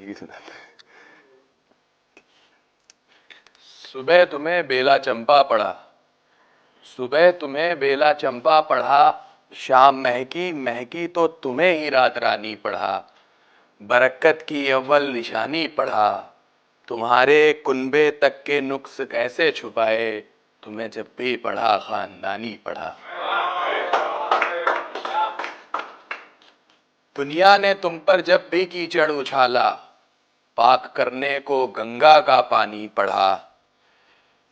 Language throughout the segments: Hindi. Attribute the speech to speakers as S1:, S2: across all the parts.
S1: की सुनाते।
S2: सुबह तुम्हें बेला चंपा पढ़ा, सुबह तुम्हें बेला चंपा पढ़ा, शाम महकी महकी तो तुम्हें ही रात रानी पढ़ा। बरकत की अव्वल निशानी पढ़ा, तुम्हारे कुनबे तक के नुक्स कैसे छुपाए, तुम्हें जब भी पढ़ा खानदानी पढ़ा। दुनिया ने तुम पर जब भी कीचड़ उछाला, पाक करने को गंगा का पानी पढ़ा।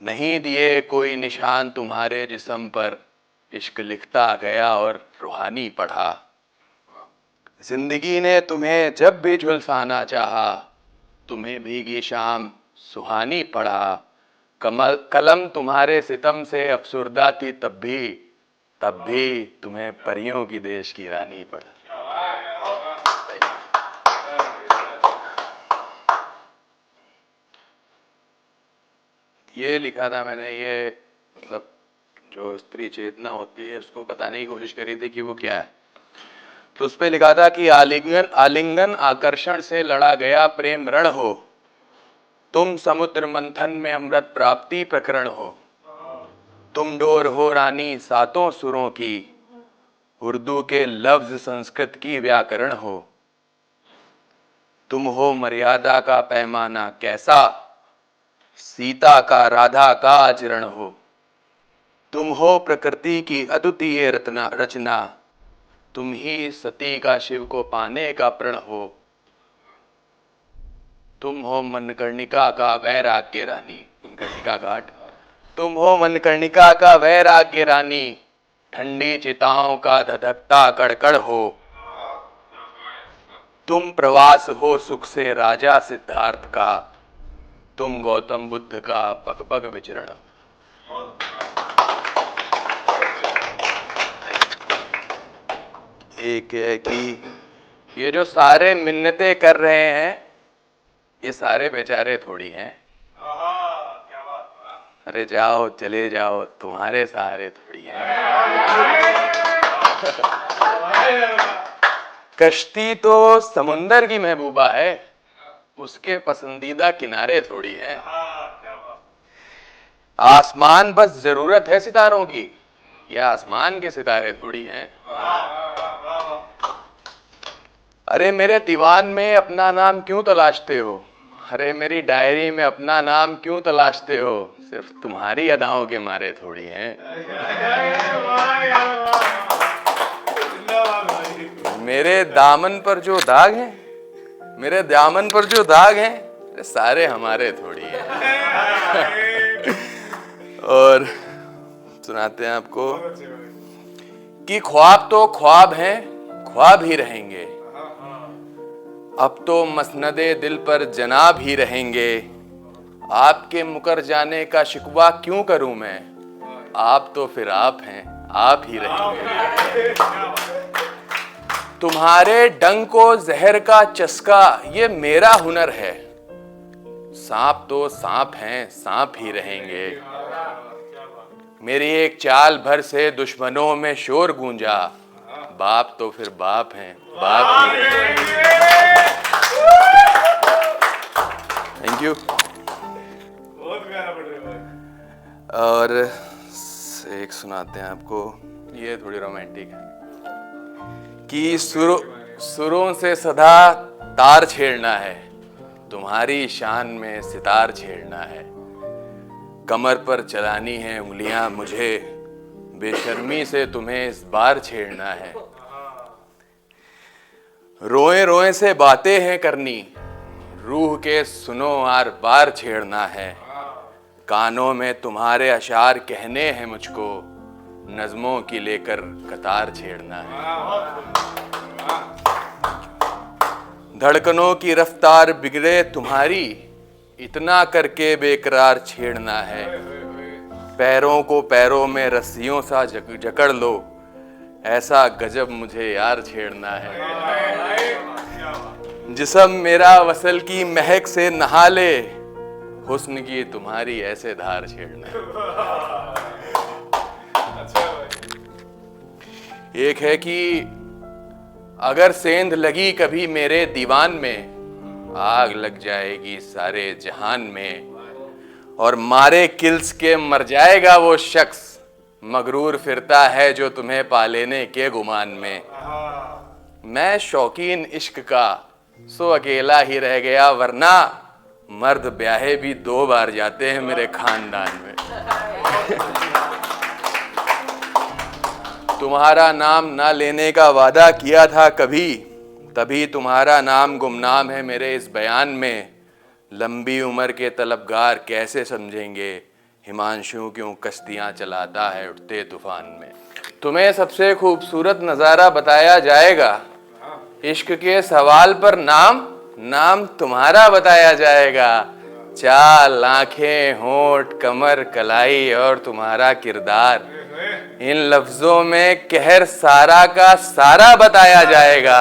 S2: नहीं दिए कोई निशान तुम्हारे जिस्म पर, इश्क लिखता गया और रूहानी पढ़ा। जिंदगी ने तुम्हें जब भी झुलसाना चाहा, तुम्हें भीगी शाम सुहानी पढ़ा। कलम तुम्हारे सितम से अफसुर्दा थी तब भी तुम्हें परियों की देश की रानी पढ़ा। ये लिखा था मैंने, ये मतलब जो स्त्री चेतना होती है उसको बताने की कोशिश करी थी कि वो क्या है। तो उस पे लिखा था कि आलिंगन आलिंगन आकर्षण से लड़ा गया प्रेम रण हो, तुम समुद्र मंथन में अमृत प्राप्ति प्रकरण हो। तुम डोर हो रानी सातों सुरों की, उर्दू के लफ्ज संस्कृत की व्याकरण हो। तुम हो मर्यादा का पैमाना कैसा, सीता का राधा का आचरण हो। तुम हो प्रकृति की अद्वितीय रचना, तुम ही सती का शिव को पाने का प्रण हो। तुम हो मनकर्णिका का वैराग्य रानी, मनकर्णिका घाट। तुम हो मनकर्णिका का वैराग्य रानी, ठंडी चिताओं का धधकता कड़कड़ हो। तुम प्रवास हो सुख से राजा सिद्धार्थ का, तुम गौतम बुद्ध का पग पग विचरण। एक है कि ये जो सारे मिन्नतें कर रहे हैं, ये सारे बेचारे थोड़ी हैं। अरे जाओ चले जाओ, तुम्हारे सहारे थोड़ी हैं। कश्ती तो समुंदर की महबूबा है, उसके पसंदीदा किनारे थोड़ी है। आसमान बस जरूरत है सितारों की, या आसमान के सितारे थोड़ी हैं। अरे मेरे दीवान में अपना नाम क्यों तलाशते हो, अरे मेरी डायरी में अपना नाम क्यों तलाशते हो, सिर्फ तुम्हारी अदाओं के मारे थोड़ी हैं। मेरे दामन पर जो दाग हैं, मेरे दामन पर जो दाग हैं, सारे हमारे थोड़ी हैं। और सुनाते हैं आपको कि ख्वाब तो ख्वाब हैं, ख्वाब ही रहेंगे। अब तो मसनदे दिल पर जनाब ही रहेंगे। आपके मुकर जाने का शिकवा क्यों करूं मैं, आप तो फिर आप हैं, आप ही रहेंगे। तुम्हारे डंक को जहर का चस्का ये मेरा हुनर है। सांप तो सांप हैं, सांप ही रहेंगे। मेरी एक चाल भर से दुश्मनों में शोर गूंजा, बाप तो फिर बाप हैं, बाप ही रहेंगे। Thank you. और एक सुनाते हैं आपको, ये थोड़ी रोमांटिक है कि सुरों से सदा तार छेड़ना है, तुम्हारी शान में सितार छेड़ना है। कमर पर चलानी है उंगलियां मुझे, बेशर्मी से तुम्हें इस बार छेड़ना है। रोए रोए से बातें हैं करनी, रूह के सुनो आर बार छेड़ना है। कानों में तुम्हारे अशार कहने हैं मुझको, नज़मों की लेकर कतार छेड़ना है। धड़कनों की रफ्तार बिगड़े तुम्हारी, इतना करके बेकरार छेड़ना है। पैरों को पैरों में रस्सियों सा जकड़ लो, ऐसा गजब मुझे यार छेड़ना है। जिस्म मेरा वसल की महक से नहा ले, हुस्न की तुम्हारी ऐसे धार छेड़ना है। एक है कि अगर सेंध लगी कभी मेरे दीवान में, आग लग जाएगी सारे जहान में, और मारे किल्स के मर जाएगा वो शख्स, मगरूर फिरता है जो तुम्हें पा लेने के गुमान में। मैं शौकीन इश्क का सो अकेला ही रह गया, वरना मर्द ब्याहे भी 2 बार जाते हैं मेरे खानदान में। तुम्हारा नाम ना लेने का वादा किया था कभी, तभी तुम्हारा नाम गुमनाम है मेरे इस बयान में। लंबी उम्र के तलबगार कैसे समझेंगे, हिमांशु क्यों कश्तियां चलाता है उठते तूफान में। तुम्हें सबसे खूबसूरत नज़ारा बताया जाएगा, इश्क के सवाल पर नाम तुम्हारा बताया जाएगा। चाल, आंखें, होंठ, कमर, कलाई और तुम्हारा किरदार, इन लफ्जों में कहर सारा का सारा बताया जाएगा।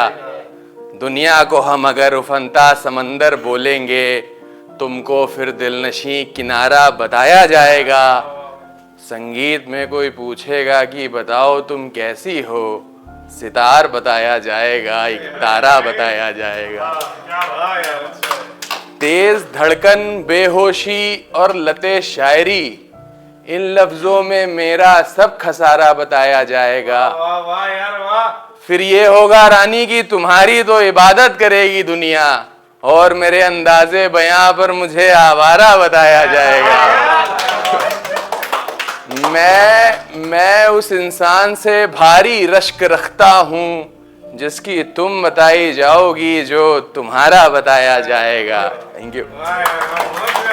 S2: दुनिया को हम अगर उफनता समंदर बोलेंगे, तुमको फिर दिलनशी किनारा बताया जाएगा। संगीत में कोई पूछेगा कि बताओ तुम कैसी हो, सितार बताया जाएगा, एक तारा बताया जाएगा। तेज धड़कन, बेहोशी और लते शायरी, इन लफ्जों में मेरा सब खसारा बताया जाएगा। फिर ये होगा रानी की तुम्हारी तो इबादत करेगी दुनिया, और मेरे अंदाजे बयां पर मुझे आवारा बताया जाएगा। मैं उस इंसान से भारी रश्क रखता हूँ, जिसकी तुम बताई जाओगी जो तुम्हारा बताया जाएगा। Thank you.